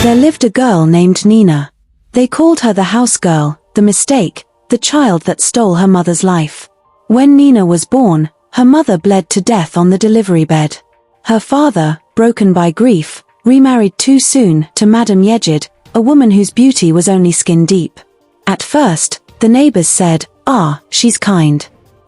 There lived a girl named Nina. They called her the house girl, the mistake, the child that stole her mother's life. When Nina was born, her mother bled to death on the delivery bed. Her father, broken by grief, remarried too soon to Madame Yejid, a woman whose beauty was only skin deep. At first, the neighbors said, "Ah, she's kind.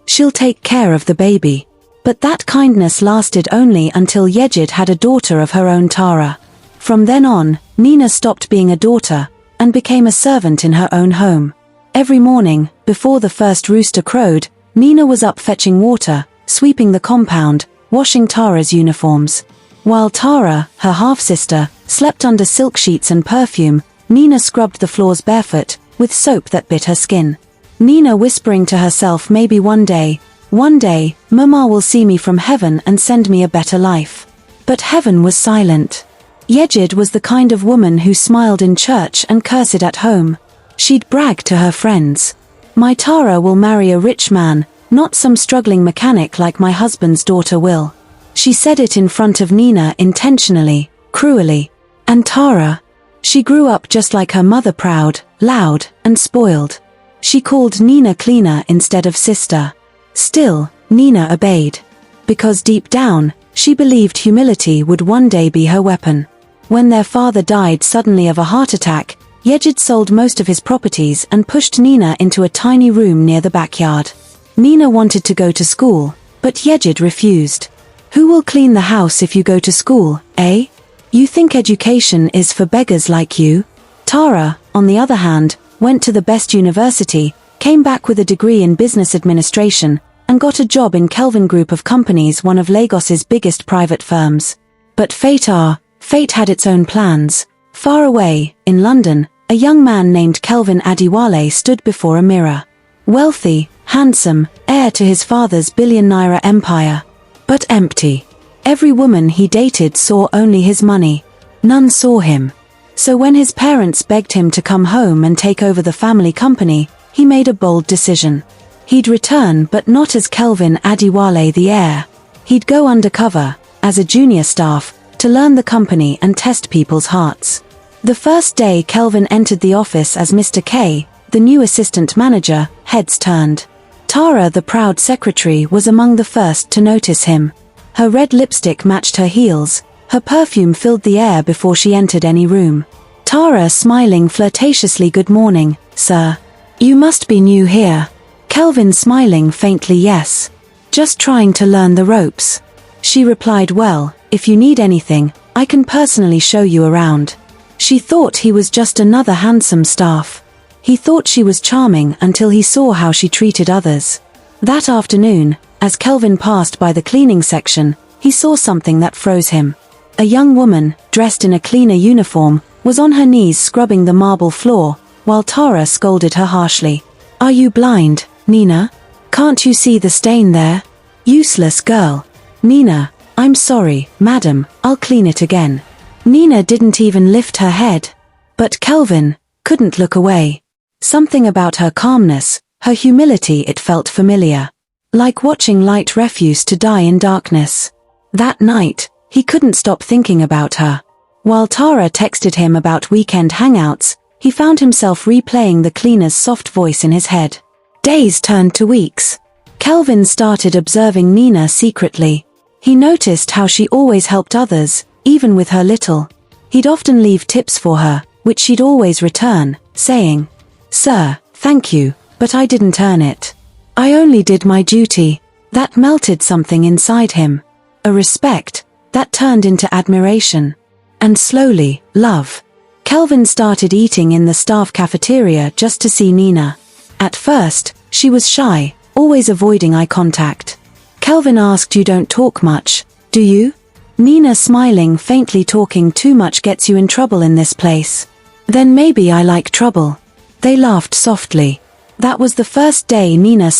She'll take care of the baby." But that kindness lasted only until Yejid had a daughter of her own, Tara. From then on, Nina stopped being a daughter, and became a servant in her own home. Every morning, before the first rooster crowed, Nina was up fetching water, sweeping the compound, washing Tara's uniforms. While Tara, her half-sister, slept under silk sheets and perfume, Nina scrubbed the floors barefoot, with soap that bit her skin. Nina whispering to herself, maybe one day, Mama will see me from heaven and send me a better life. But heaven was silent. Yejid was the kind of woman who smiled in church and cursed at home. She'd brag to her friends, "My Tara will marry a rich man, not some struggling mechanic like my husband's daughter will." She said it in front of Nina intentionally, cruelly. And Tara? She grew up just like her mother, proud, loud, and spoiled. She called Nina cleaner instead of sister. Still, Nina obeyed. Because deep down, she believed humility would one day be her weapon. When their father died suddenly of a heart attack, Yejid sold most of his properties and pushed Nina into a tiny room near the backyard. Nina wanted to go to school, but Yejid refused. "Who will clean the house if you go to school, eh? You think education is for beggars like you?" Tara, on the other hand, went to the best university, came back with a degree in business administration, and got a job in Kelvin Group of Companies, one of Lagos's biggest private firms. But fate had its own plans. Far away, in London, a young man named Kelvin Adiwale stood before a mirror. Wealthy, handsome, heir to his father's billionaire empire. But empty. Every woman he dated saw only his money. None saw him. So when his parents begged him to come home and take over the family company, he made a bold decision. He'd return, but not as Kelvin Adiwale the heir. He'd go undercover, as a junior staff, to learn the company and test people's hearts. The first day Kelvin entered the office as Mr. K, the new assistant manager, heads turned. Tara, the proud secretary, was among the first to notice him. Her red lipstick matched her heels, her perfume filled the air before she entered any room. Tara smiling flirtatiously, "Good morning, sir. You must be new here." Kelvin smiling faintly, "Yes. Just trying to learn the ropes." She replied, "Well, if you need anything, I can personally show you around." She thought he was just another handsome staff. He thought she was charming until he saw how she treated others. That afternoon, as Kelvin passed by the cleaning section, he saw something that froze him. A young woman, dressed in a cleaner uniform, was on her knees scrubbing the marble floor, while Tara scolded her harshly. "Are you blind, Nina? Can't you see the stain there? Useless girl." "Nina, I'm sorry, madam, I'll clean it again." Nina didn't even lift her head. But Kelvin couldn't look away. Something about her calmness, her humility, it felt familiar. Like watching light refuse to die in darkness. That night, he couldn't stop thinking about her. While Tara texted him about weekend hangouts, he found himself replaying the cleaner's soft voice in his head. Days turned to weeks. Kelvin started observing Nina secretly. He noticed how she always helped others, even with her little. He'd often leave tips for her, which she'd always return, saying, "Sir, thank you, but I didn't earn it. I only did my duty." That melted something inside him. A respect that turned into admiration. And slowly, love. Kelvin started eating in the staff cafeteria just to see Nina. At first, she was shy, always avoiding eye contact. Kelvin asked, "You don't talk much, do you?" Nina smiling faintly, "Talking too much gets you in trouble in this place." "Then maybe I like trouble." They laughed softly. That was the first day Nina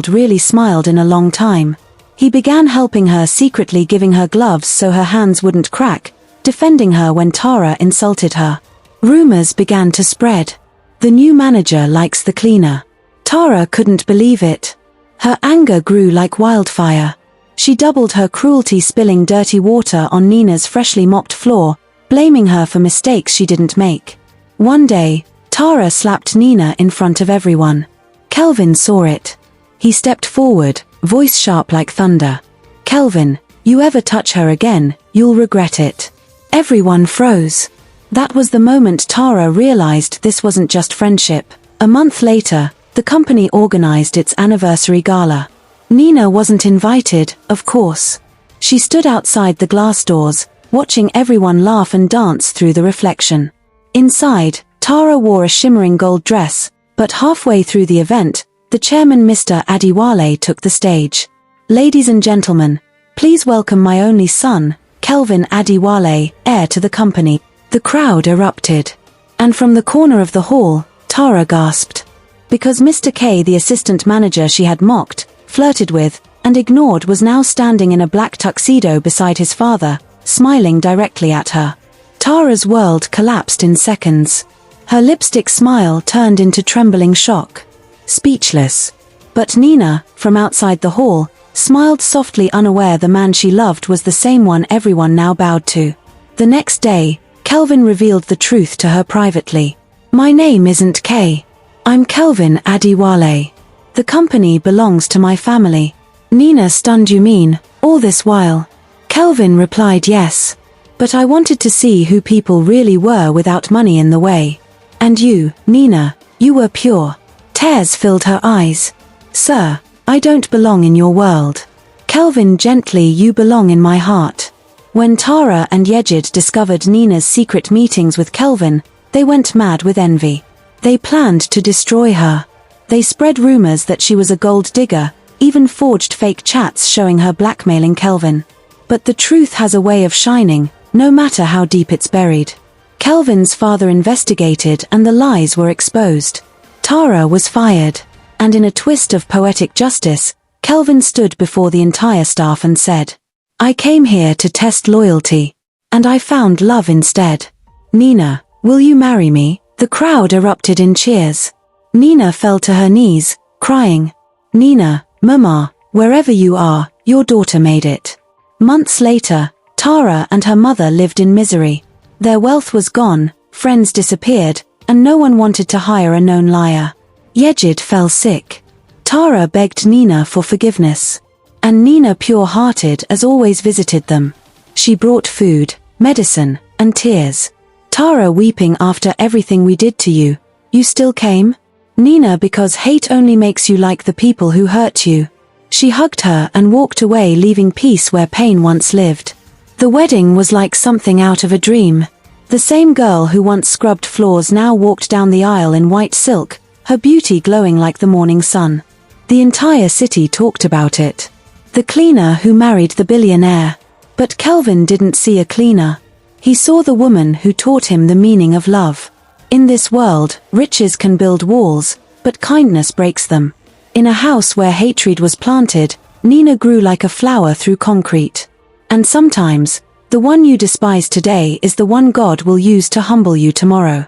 really smiled in a long time. He began helping her secretly, giving her gloves so her hands wouldn't crack, defending her when Tara insulted her. Rumors began to spread. The new manager likes the cleaner. Tara couldn't believe it. Her anger grew like wildfire. She doubled her cruelty, spilling dirty water on Nina's freshly mopped floor, blaming her for mistakes she didn't make. One day, Tara slapped Nina in front of everyone. Kelvin saw it. He stepped forward, voice sharp like thunder. "Kelvin, you ever touch her again, you'll regret it." Everyone froze. That was the moment Tara realized this wasn't just friendship. A month later, the company organized its anniversary gala. Nina wasn't invited, of course. She stood outside the glass doors, watching everyone laugh and dance through the reflection. Inside, Tara wore a shimmering gold dress, but halfway through the event, the chairman Mr. Adewale took the stage. "Ladies and gentlemen, please welcome my only son, Kelvin Adewale, heir to the company." The crowd erupted. And from the corner of the hall, Tara gasped. Because Mr. K, the assistant manager she had mocked, flirted with, and ignored, was now standing in a black tuxedo beside his father, smiling directly at her. Tara's world collapsed in seconds. Her lipstick smile turned into trembling shock. Speechless. But Nina, from outside the hall, smiled softly, unaware the man she loved was the same one everyone now bowed to. The next day, Kelvin revealed the truth to her privately. "My name isn't Kay. I'm Kelvin Adewale. The company belongs to my family." Nina stunned. "You mean, all this while?" Kelvin replied, "Yes. But I wanted to see who people really were without money in the way. And you, Nina, you were pure." Tears filled her eyes. "Sir, I don't belong in your world." Kelvin gently, "You belong in my heart." When Tara and Yejid discovered Nina's secret meetings with Kelvin, they went mad with envy. They planned to destroy her. They spread rumors that she was a gold digger, even forged fake chats showing her blackmailing Kelvin. But the truth has a way of shining, no matter how deep it's buried. Kelvin's father investigated and the lies were exposed. Tara was fired. And in a twist of poetic justice, Kelvin stood before the entire staff and said, "I came here to test loyalty. And I found love instead. Nina, will you marry me?" The crowd erupted in cheers. Nina fell to her knees, crying, "Nina, Mama, wherever you are, your daughter made it." Months later, Tara and her mother lived in misery. Their wealth was gone, friends disappeared, and no one wanted to hire a known liar. Yejid fell sick. Tara begged Nina for forgiveness. And Nina, pure-hearted as always, visited them. She brought food, medicine, and tears. Tara weeping, "After everything we did to you, you still came?" Nina, "Because hate only makes you like the people who hurt you." She hugged her and walked away, leaving peace where pain once lived. The wedding was like something out of a dream. The same girl who once scrubbed floors now walked down the aisle in white silk, her beauty glowing like the morning sun. The entire city talked about it. The cleaner who married the billionaire. But Kelvin didn't see a cleaner. He saw the woman who taught him the meaning of love. In this world, riches can build walls, but kindness breaks them. In a house where hatred was planted, Nina grew like a flower through concrete. And sometimes, the one you despise today is the one God will use to humble you tomorrow.